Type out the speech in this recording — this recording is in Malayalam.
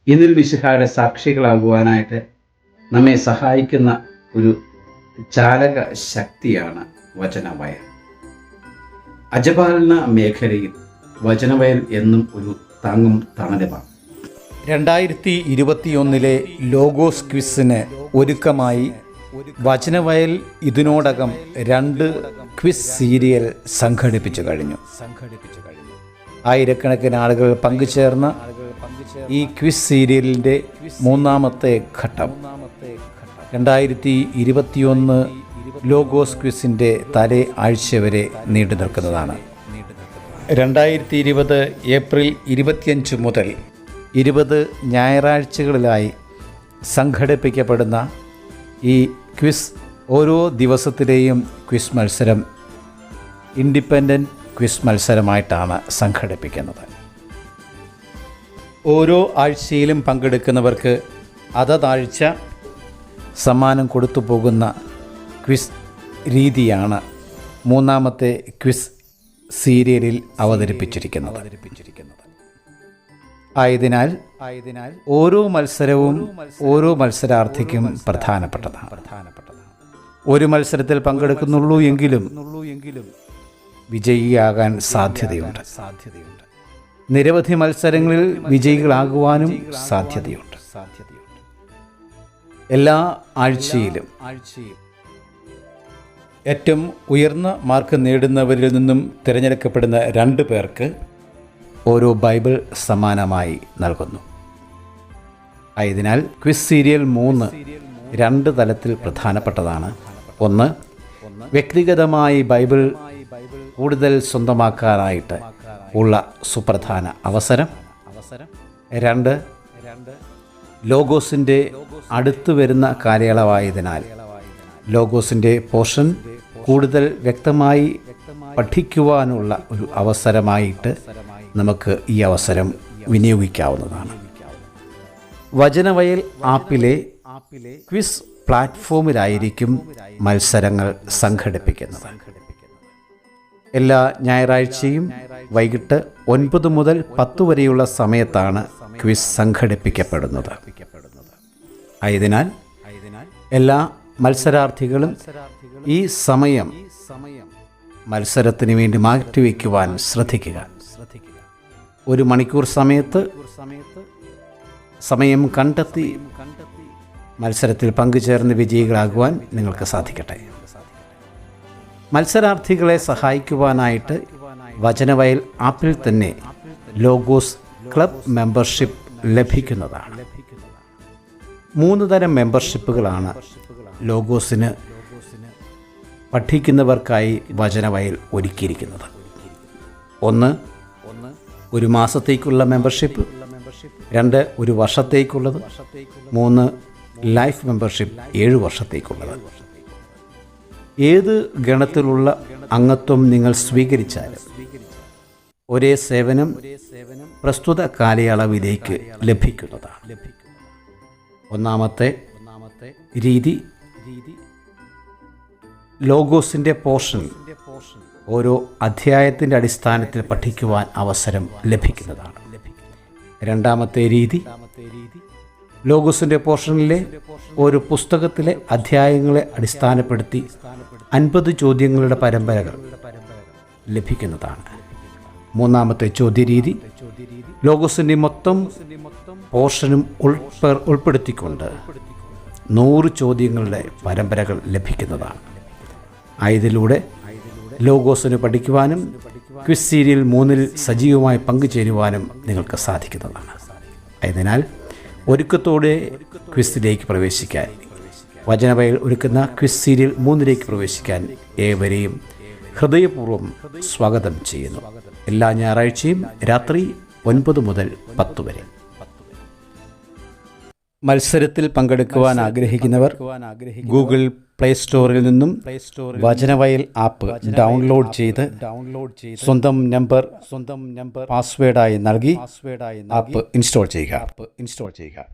ഇതിൽ മിശിഹായുടെ സാക്ഷികളാകുവാനായിട്ട് നമ്മെ സഹായിക്കുന്ന ഒരു ചാലക ശക്തിയാണ് വചനവയൽ. അജപാലന മേഖലയിൽ വചനവയൽ എന്നും ഒരു താങ്ങും തണലുമാണ്. 2021 ലോഗോസ് ക്വിസിന് ഒരുക്കമായി വചനവയൽ ഇതിനോടകം 2 ക്വിസ് സീരിയൽ സംഘടിപ്പിച്ചു കഴിഞ്ഞു. ആയിരക്കണക്കിന് ആളുകൾ പങ്കുചേർന്ന ഈ ക്വിസ് സീരിയലിൻ്റെ 3ാമത്തെ ഘട്ടം 2021 ലോഗോസ് ക്വിസിൻ്റെ തലേ ആഴ്ച വരെ നീണ്ടു നിൽക്കുന്നതാണ്. 2020 ഏപ്രിൽ 25 മുതൽ 20 ഞായറാഴ്ചകളിലായി സംഘടിപ്പിക്കപ്പെടുന്ന ഈ ക്വിസ് ഓരോ ദിവസത്തിലെയും ക്വിസ് മത്സരം ഇൻഡിപെൻഡൻറ്റ് ക്വിസ് മത്സരമായിട്ടാണ് സംഘടിപ്പിക്കുന്നത്. ഓരോ ആഴ്ചയിലും പങ്കെടുക്കുന്നവർക്ക് അതതാഴ്ച സമ്മാനം കൊടുത്തു പോകുന്ന ക്വിസ് രീതിയാണ് 3ാമത്തെ ക്വിസ് സീരിയലിൽ അവതരിപ്പിച്ചിരിക്കുന്നത്. ആയതിനാൽ ഓരോ മത്സരവും ഓരോ മത്സരാർത്ഥിക്കും പ്രധാനപ്പെട്ടതാണ്. ഒരു മത്സരത്തിൽ പങ്കെടുക്കുന്നുള്ളൂ എങ്കിലും വിജയിയാകാൻ സാധ്യതയുണ്ട്. നിരവധി മത്സരങ്ങളിൽ വിജയികളാകുവാനും സാധ്യതയുണ്ട്. എല്ലാ ആഴ്ചയിലും ഏറ്റവും ഉയർന്ന മാർക്ക് നേടുന്നവരിൽ നിന്നും തിരഞ്ഞെടുക്കപ്പെടുന്ന 2 പേർക്ക് ഓരോ ബൈബിൾ സമ്മാനമായി നൽകുന്നു. ആയതിനാൽ ക്വിസ് സീരിയൽ 3 2 തലത്തിൽ പ്രധാനപ്പെട്ടതാണ്. ഒന്ന്, വ്യക്തിഗതമായി ബൈബിൾ കൂടുതൽ സ്വന്തമാക്കാനായിട്ട് ഉള്ള സുപ്രധാന അവസരം. 2, ലോഗോസിൻ്റെ അടുത്തു വരുന്ന കാലയളവായതിനാൽ ലോഗോസിൻ്റെ പോർഷൻ കൂടുതൽ വ്യക്തമായി പഠിക്കുവാനുള്ള ഒരു അവസരമായിട്ട് നമുക്ക് ഈ അവസരം വിനിയോഗിക്കാവുന്നതാണ്. വചനവയൽ ആപ്പിലെ ക്വിസ് പ്ലാറ്റ്ഫോമിലായിരിക്കും മത്സരങ്ങൾ സംഘടിപ്പിക്കുന്നത്. എല്ലാ ഞായറാഴ്ചയും വൈകിട്ട് 9 മുതൽ 10 വരെയുള്ള സമയത്താണ് ക്വിസ് സംഘടിപ്പിക്കപ്പെടുന്നത്. ആയതിനാൽ എല്ലാ മത്സരാർത്ഥികളും ഈ സമയം മത്സരത്തിന് വേണ്ടി മാറ്റിവെക്കുവാൻ ശ്രദ്ധിക്കുക. 1 മണിക്കൂർ സമയം കണ്ടെത്തി മത്സരത്തിൽ പങ്കുചേർന്ന് വിജയികളാകുവാൻ നിങ്ങൾക്ക് സാധിക്കട്ടെ. മത്സരാർത്ഥികളെ സഹായിക്കുവാനായിട്ട് വചനവയൽ ആപ്പിൽ തന്നെ ലോഗോസ് ക്ലബ് മെമ്പർഷിപ്പ് ലഭിക്കുന്നതാണ്. 3 തരം മെമ്പർഷിപ്പുകളാണ് ലോഗോസിന് പഠിക്കുന്നവർക്കായി വചനവയൽ ഒരുക്കിയിരിക്കുന്നത്. 1, 1 മാസത്തേക്കുള്ള മെമ്പർഷിപ്പ്. 2, 1 വർഷത്തേക്കുള്ളത്. 3, life membership 7 വർഷത്തേക്കുള്ളത്. ഏത് ഗണത്തിലുള്ള അംഗത്വം നിങ്ങൾ സ്വീകരിച്ചാലും ഒരേ സേവനം പ്രസ്തുത കാലയളവിലേക്ക് ലഭിക്കുന്നതാണ്. 1ാമത്തെ രീതി, ലോഗോസിൻ്റെ പോർഷൻ ഓരോ അധ്യായത്തിൻ്റെ അടിസ്ഥാനത്തിൽ പഠിക്കുവാൻ അവസരം ലഭിക്കുന്നതാണ്. 2ാമത്തെ രീതി, ലോഗോസിൻ്റെ പോർഷനിലെ ഒരു പുസ്തകത്തിലെ അധ്യായങ്ങളെ അടിസ്ഥാനപ്പെടുത്തി 50 ചോദ്യങ്ങളുടെ പരമ്പരകൾ ലഭിക്കുന്നതാണ്. 3ാമത്തെ ചോദ്യരീതി, ലോഗോസിൻ്റെ മൊത്തം പോർഷനും ഉൾപ്പെടുത്തിക്കൊണ്ട് 100 ചോദ്യങ്ങളുടെ പരമ്പരകൾ ലഭിക്കുന്നതാണ്. ആയതിലൂടെ ലോഗോസിന് പഠിക്കുവാനും ക്വിസ് സീരിയൽ 3 സജീവമായി പങ്കുചേരുവാനും നിങ്ങൾക്ക് സാധിക്കുന്നതാണ്. ആയതിനാൽ ഒരുക്കത്തോടെ ക്വിസിലേക്ക് പ്രവേശിക്കാൻ, വചനവയൽ ഒരുക്കുന്ന ക്വിസ് സീരിയൽ 3 പ്രവേശിക്കാൻ ഏവരെയും ഹൃദയപൂർവ്വം സ്വാഗതം ചെയ്യുന്നു. എല്ലാ ഞായറാഴ്ചയും രാത്രി 9 മുതൽ 10 വരെ. മത്സരത്തിൽ പങ്കെടുക്കുവാൻ ആഗ്രഹിക്കുന്നവർ ഗൂഗിൾ പ്ലേ സ്റ്റോറിൽ നിന്നും വചനവയൽ ആപ്പ് ഡൗൺലോഡ് ചെയ്ത് സ്വന്തം നമ്പർ പാസ്വേഡായി നൽകി ആപ്പ് ഇൻസ്റ്റാൾ ചെയ്യുക.